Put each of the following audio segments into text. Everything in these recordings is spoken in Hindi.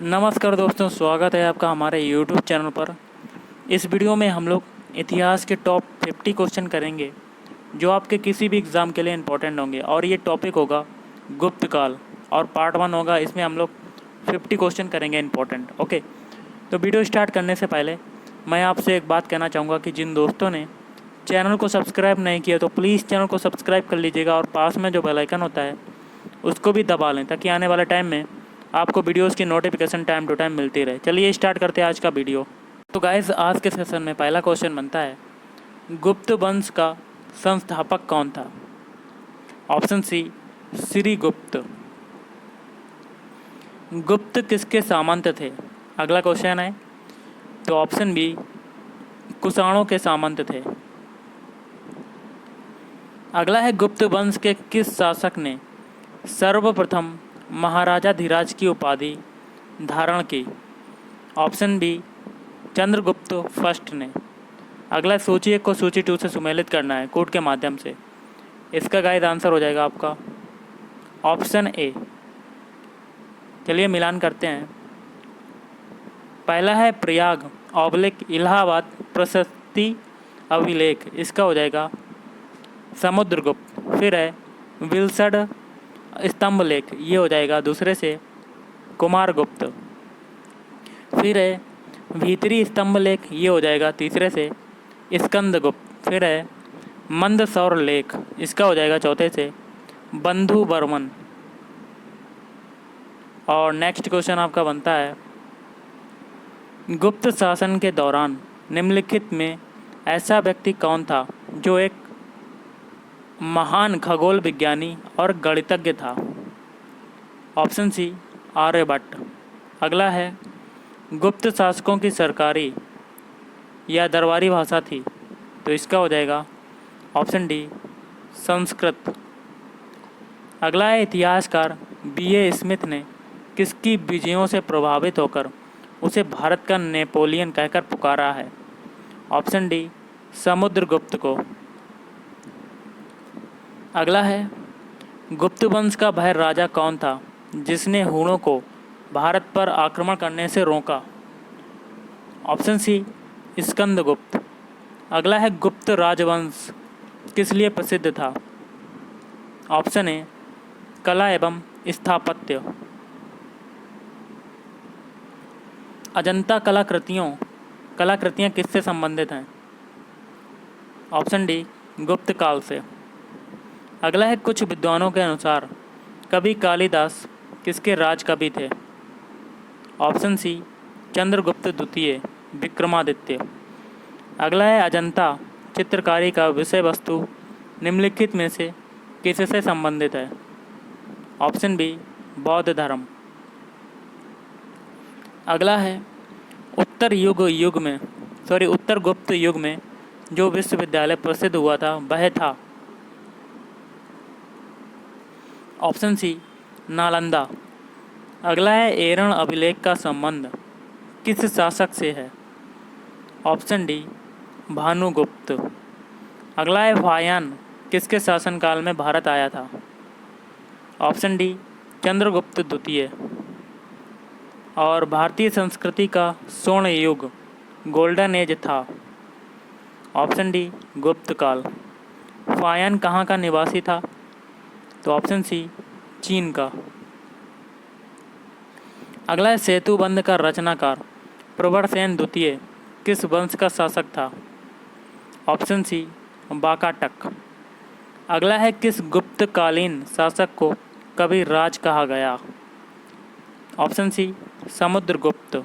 नमस्कार दोस्तों, स्वागत है आपका हमारे YouTube चैनल पर। इस वीडियो में हम लोग इतिहास के टॉप 50 क्वेश्चन करेंगे जो आपके किसी भी एग्ज़ाम के लिए इम्पोर्टेंट होंगे। और ये टॉपिक होगा गुप्त काल और पार्ट 1 होगा। इसमें हम लोग 50 क्वेश्चन करेंगे इम्पोर्टेंट। ओके, तो वीडियो स्टार्ट करने से पहले मैं आपसे एक बात कहना चाहूँगा कि जिन दोस्तों ने चैनल को सब्सक्राइब नहीं किया तो प्लीज़ चैनल को सब्सक्राइब कर लीजिएगा और पास में जो बेल आइकन होता है उसको भी दबा लें ताकि आने वाले टाइम में आपको वीडियोस की नोटिफिकेशन टाइम टू टाइम मिलती रहे। चलिए स्टार्ट करते हैं आज का वीडियो। तो गाइस, आज के सेशन में पहला क्वेश्चन बनता है, गुप्त वंश का संस्थापक कौन था? ऑप्शन सी, श्री गुप्त। गुप्त किसके सामंत थे? अगला क्वेश्चन है, तो ऑप्शन बी, कुषाणों के सामंत थे। अगला है, गुप्त वंश के किस शासक ने सर्वप्रथम महाराजाधिराज की उपाधि धारण की? ऑप्शन बी, चंद्रगुप्त फर्स्ट ने। अगला, सूची 1 को सूची 2 से सुमेलित करना है कोड के माध्यम से। इसका गाइड आंसर हो जाएगा आपका ऑप्शन ए। चलिए मिलान करते हैं। पहला है प्रयाग ऑबलिक इलाहाबाद प्रशस्ति अभिलेख, इसका हो जाएगा समुद्रगुप्त। फिर है विल्सड स्तंभ लेख, ये हो जाएगा दूसरे से कुमारगुप्त। फिर है भीतरी स्तंभ लेख, ये हो जाएगा तीसरे से स्कंदगुप्त। फिर है मंदसौर लेख, इसका हो जाएगा चौथे से बंधु बर्मन। और नेक्स्ट क्वेश्चन आपका बनता है, गुप्त शासन के दौरान निम्नलिखित में ऐसा व्यक्ति कौन था जो एक महान खगोल विज्ञानी और गणितज्ञ था? Option C, Aryabhata. अगला है, गुप्त शासकों की सरकारी या दरबारी भाषा थी, तो इसका हो जाएगा ऑप्शन डी, संस्कृत। अगला है, इतिहासकार B.A. स्मिथ ने किसकी विजयों से प्रभावित होकर उसे भारत का नेपोलियन कहकर पुकारा है? ऑप्शन डी, समुद्रगुप्त को। अगला है, गुप्त वंश का वह राजा कौन था जिसने हूणों को भारत पर आक्रमण करने से रोका? Option C, Skandagupta. अगला है, गुप्त राजवंश किस लिए प्रसिद्ध था? ऑप्शन ए, कला एवं स्थापत्य। अजंता कलाकृतियाँ किससे संबंधित हैं? ऑप्शन डी, गुप्त काल से। अगला है, कुछ विद्वानों के अनुसार कवि कालिदास किसके राज कवि थे? ऑप्शन सी, चंद्रगुप्त द्वितीय विक्रमादित्य। अगला है, अजंता चित्रकारी का विषय वस्तु निम्नलिखित में से किससे संबंधित है? ऑप्शन बी, बौद्ध धर्म। अगला है, उत्तर गुप्त युग में जो विश्वविद्यालय प्रसिद्ध हुआ था वह था? Option C, Nalanda. अगला है, एरण अभिलेख का संबंध किस शासक से है? Option D, Bhanugupta. अगला है, फायान किसके शासनकाल में भारत आया था? ऑप्शन डी, चंद्रगुप्त द्वितीय। और भारतीय संस्कृति का स्वर्ण युग गोल्डन एज था? ऑप्शन डी, गुप्त काल। फायान कहाँ का निवासी था? तो ऑप्शन सी, चीन का। अगला है, सेतुबंध का रचनाकार प्रवरसेन द्वितीय किस वंश का शासक था? Option C, Vakataka. अगला है, किस गुप्तकालीन शासक को कविराज कहा गया? Option C, Samudragupta.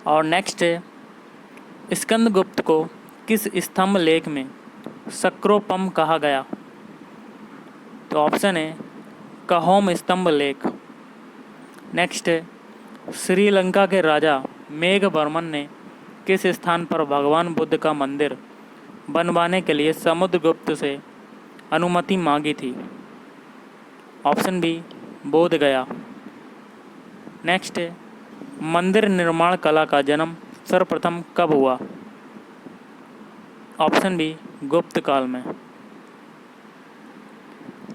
और नेक्स्ट है, स्कंदगुप्त को किस स्तंभ लेख में सक्रोपम कहा गया? तो ऑप्शन है, कहोम स्तंभ लेख। नेक्स्ट है, श्रीलंका के राजा मेघवर्मन ने किस स्थान पर भगवान बुद्ध का मंदिर बनवाने के लिए समुद्रगुप्त से अनुमति मांगी थी? ऑप्शन बी, बोध गया। नेक्स्ट है, मंदिर निर्माण कला का जन्म सर्वप्रथम कब हुआ? ऑप्शन बी, गुप्त काल में।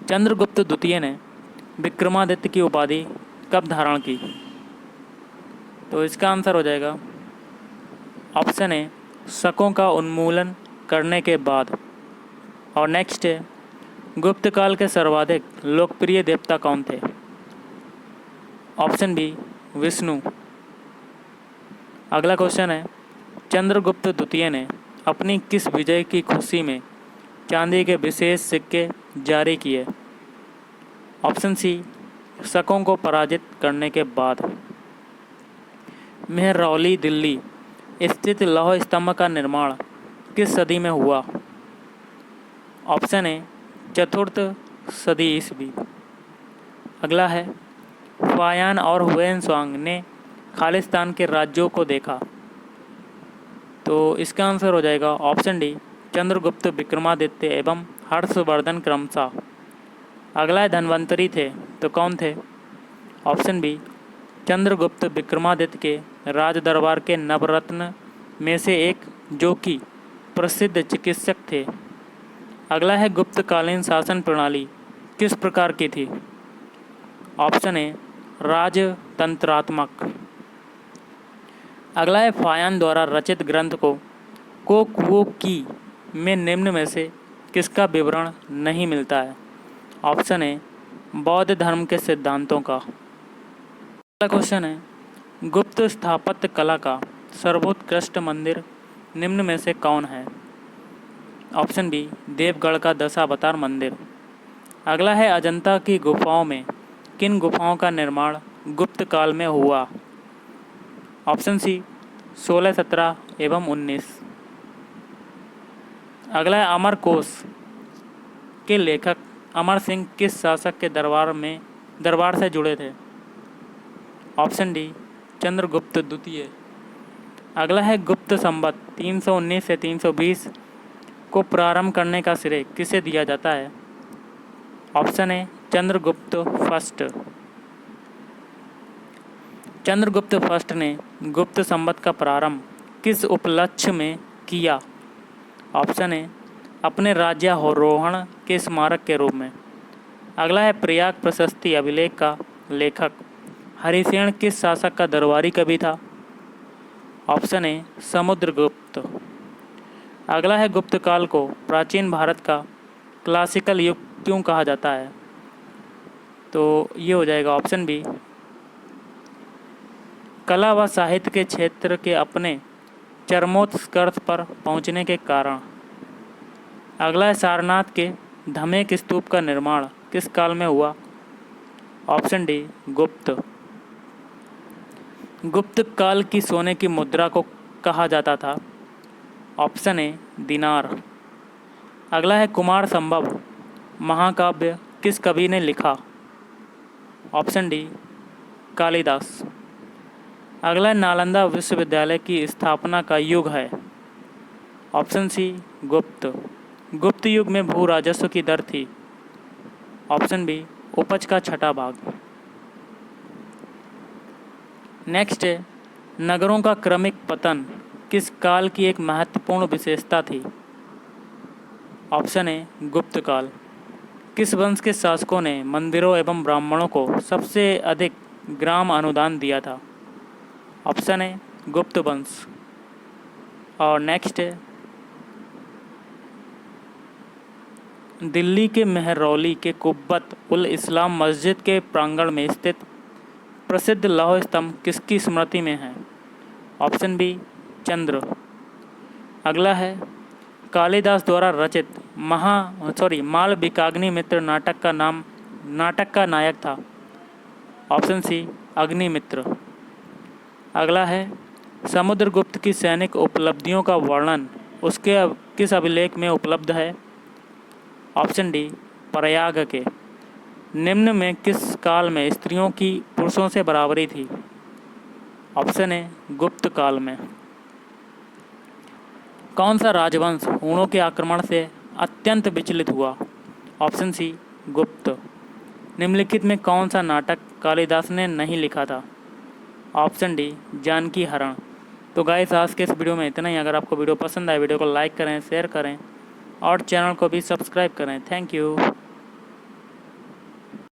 चंद्रगुप्त द्वितीय ने विक्रमादित्य की उपाधि कब धारण की? तो इसका आंसर हो जाएगा ऑप्शन ए, शकों का उन्मूलन करने के बाद। और नेक्स्ट है, गुप्त काल के सर्वाधिक लोकप्रिय देवता कौन थे? Option B, Vishnu. अगला क्वेश्चन है, चंद्रगुप्त द्वितीय ने अपनी किस विजय की खुशी में चांदी के विशेष सिक्के जारी किए? ऑप्शन सी, शकों को पराजित करने के बाद। मेहरौली दिल्ली स्थित लौह स्तंभ का निर्माण किस सदी में हुआ? ऑप्शन ए, चतुर्थ सदी ईस्वी। अगला है, फायान और हुएनसांग ने खालिस्तान के राज्यों को देखा। तो इसका आंसर हो जाएगा ऑप्शन डी, चंद्रगुप्त, विक्रमादित्य एवं हर्षवर्धन क्रमशः। अगला है, धन्वंतरी थे तो कौन थे? ऑप्शन बी, चंद्रगुप्त विक्रमादित्य के राज दरबार के नवरत्न में से एक, जो कि प्रसिद्ध चिकित्सक थे। अगला है, गुप्तकालीन शासन प्रणाली किस प्रकार की थी? ऑप्शन ए, राजतंत्रात्मक। अगला है, फायान द्वारा रचित ग्रंथ को कुओ की में निम्न में से किसका विवरण नहीं मिलता है? ऑप्शन ए, बौद्ध धर्म के सिद्धांतों का। अगला क्वेश्चन है, गुप्त स्थापत्य कला का सर्वोत्कृष्ट मंदिर निम्न में से कौन है? ऑप्शन बी, देवगढ़ का दशावतार मंदिर। अगला है, अजंता की गुफाओं में किन गुफाओं का निर्माण गुप्त काल में हुआ? ऑप्शन सी, 16, 17 एवं 19। अगला है, अमरकोश के लेखक अमर सिंह किस शासक के दरबार से जुड़े थे? ऑप्शन डी, चंद्रगुप्त द्वितीय। अगला है, गुप्त संवत 319 से 320 को प्रारंभ करने का श्रेय किसे दिया जाता है? Option A, Chandragupta first. Chandragupta first ने गुप्त संवत का प्रारंभ किस उपलक्ष्य में किया? ऑप्शन ए, अपने राज्यारोहण के स्मारक के रूप में। अगला है, प्रयाग प्रशस्ति अभिलेख का लेखक हरिसेन किस शासक का दरबारी कवि था? Option A, Samudragupta. अगला है, गुप्त काल को प्राचीन भारत का क्लासिकल युग क्यों कहा जाता है? तो ये हो जाएगा ऑप्शन बी, कला व साहित्य के क्षेत्र के अपने चरमोत्कर्ष पर पहुंचने के कारण। अगला है, सारनाथ के धमेक स्तूप का निर्माण किस काल में हुआ? ऑप्शन डी, गुप्त। गुप्त काल की सोने की मुद्रा को कहा जाता था? ऑप्शन ए, दिनार। अगला है, कुमार संभव महाकाव्य किस कवि ने लिखा? Option D, Kalidas. अगला है, नालंदा विश्वविद्यालय की स्थापना का युग है? ऑप्शन सी, गुप्त। गुप्त युग में भू राजस्व की दर थी? ऑप्शन बी, उपज का छठा भाग। नेक्स्ट है, नगरों का क्रमिक पतन किस काल की एक महत्वपूर्ण विशेषता थी? ऑप्शन ए, गुप्त काल। किस वंश के शासकों ने मंदिरों एवं ब्राह्मणों को सबसे अधिक ग्राम अनुदान दिया था? ऑप्शन ए, गुप्त वंश। और नेक्स्ट है, दिल्ली के मेहरौली के कुब्बत उल इस्लाम मस्जिद के प्रांगण में स्थित प्रसिद्ध लौह स्तंभ किसकी स्मृति में है? ऑप्शन बी, चंद्र। अगला है, कालिदास द्वारा रचित मालविकाग्निमित्र नाटक का नायक था? Option C, Agnimitra. अगला है, समुद्रगुप्त की सैनिक उपलब्धियों का वर्णन उसके किस अभिलेख में उपलब्ध है? ऑप्शन डी, प्रयाग के। निम्न में किस काल में स्त्रियों की पुरुषों से बराबरी थी? ऑप्शन ए, गुप्त काल में। कौन सा राजवंश हूणों के आक्रमण से अत्यंत विचलित हुआ? ऑप्शन सी, गुप्त। निम्नलिखित में कौन सा नाटक कालिदास ने नहीं लिखा था? ऑप्शन डी, जानकी हरण। तो गाइस, आज के इस वीडियो में इतना ही। अगर आपको वीडियो पसंद आए, वीडियो को लाइक करें, शेयर करें और चैनल को भी सब्सक्राइब करें। Thank you.